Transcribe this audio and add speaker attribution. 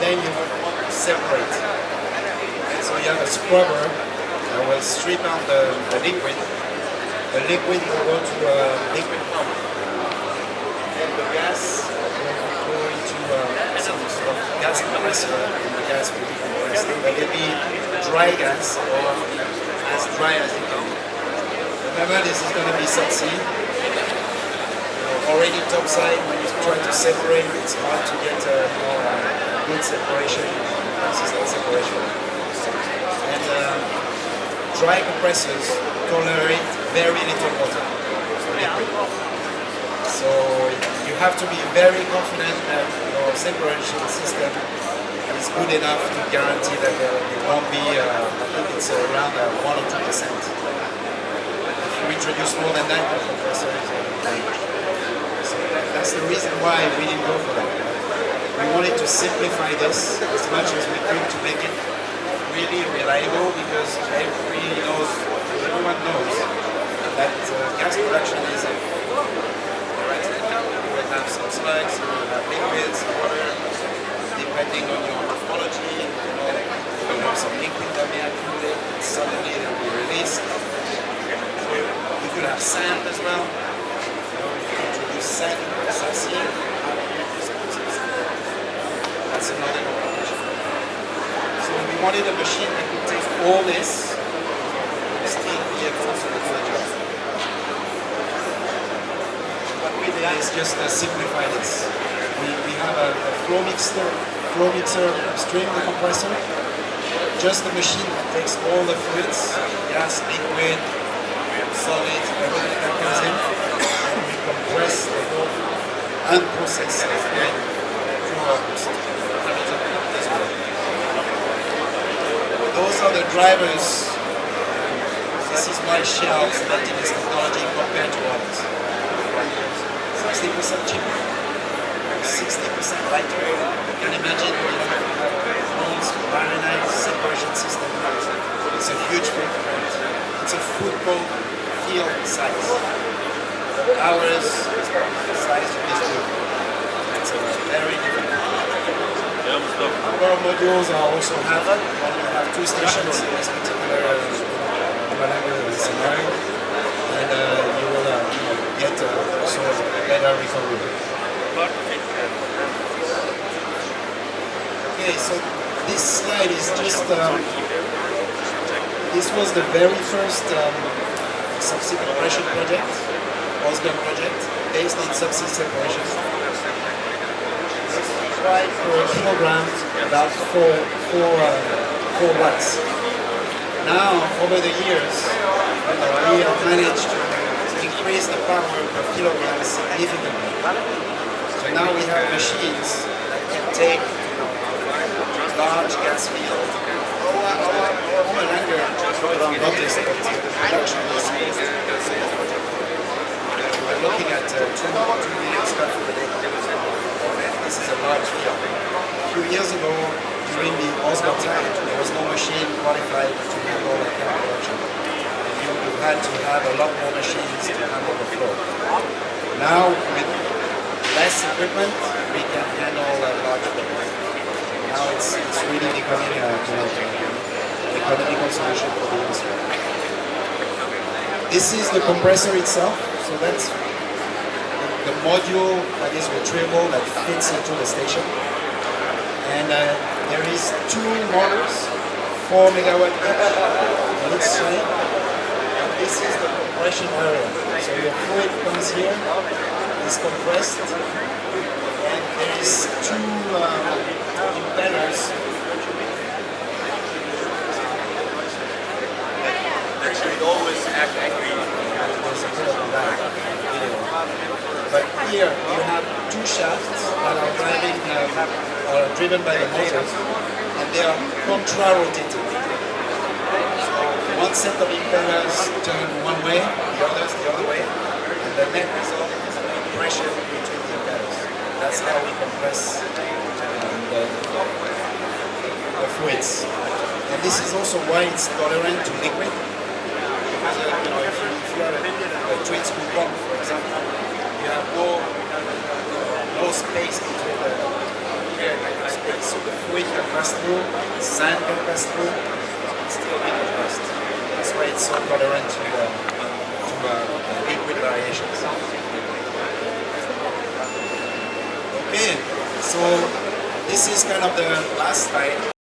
Speaker 1: then you want to separate. So you have a scrubber that will strip out the liquid. The liquid will go to a liquid pump. Then the gas will go into some sort of gas compressor, and the gas will be compressed. But it will be dry gas, or as dry as it can. Remember, this is going to be subsea. Already topside, when you try to separate, it's hard to get good separation, consistent separation. And dry compressors tolerate very little water, liquid. So you have to be very confident that your separation system is good enough to guarantee that it won't be, I think it's around 1 or 2%. If you introduce more than that, the compressor is going to be dangerous. So that's the reason why we didn't go for that. We wanted to simplify this as much as we could to make it really reliable, because everyone knows that gas production is theoretically, you will have some slugs, you will have liquids, water, depending on your morphology, you will have some liquid that may accumulate and suddenly it will be released. So you could have sand as well. If you introduce sand in the subsea, that's another complication. So we wanted a machine that could take all this and still be able to do the job. What we did is just simplify this. We have a flow mixer upstream the compressor, just the machine that takes all the fluids, gas, liquid, solid, everything that comes in, and we compress the whole unprocessed fluid through our process. Those are the drivers. This is why Shell's anti-this technology compared to others. 60% cheaper, 60% lighter. You can imagine we have drones, marinized separation system. It's a huge footprint. It's a football field size. Ours is the size of this group. It's a very different. Our modules are also have two stations in this particular scenario, and you will get also a better recovery. Okay, so this slide is just this was the very first subsea compression project, Osborne project, based on subsea separation. Right per kilogram, about 4 watts. Now, over the years, we have managed to increase the power per kilogram significantly. So now we have machines that can take large gas fields. Over longer, noticed that the production is we're looking at 2 million square feet a day. This is a large field. A few years ago, during the Osborne time, there was no machine qualified to handle that kind of production. You had to have a lot more machines to handle the flow. Now, with less equipment, we can handle a large flow. Now it's really becoming an economical solution for the industry. This is the compressor itself. So that's the module that is retrievable that fits into the station. And there is 2 motors, 4 megawatt each on each side. And this is the compression area. So your fluid comes here, is compressed, and there is 2 impellers.
Speaker 2: That should always act angry.
Speaker 1: But here you have 2 shafts that are driven by the motors, and they are contra-rotating. So one set of impellers turn one way, the others the other way, and the net result is a compression between the impellers. That's how we compress the fluids. And this is also why it's tolerant to liquid. Because if you have a twin screw pump, for example, you have no space between the space, so the fluid fluid can pass through, sand can pass through, still be compressed. That's why it's so tolerant to liquid variations. Okay, so this is kind of the last slide.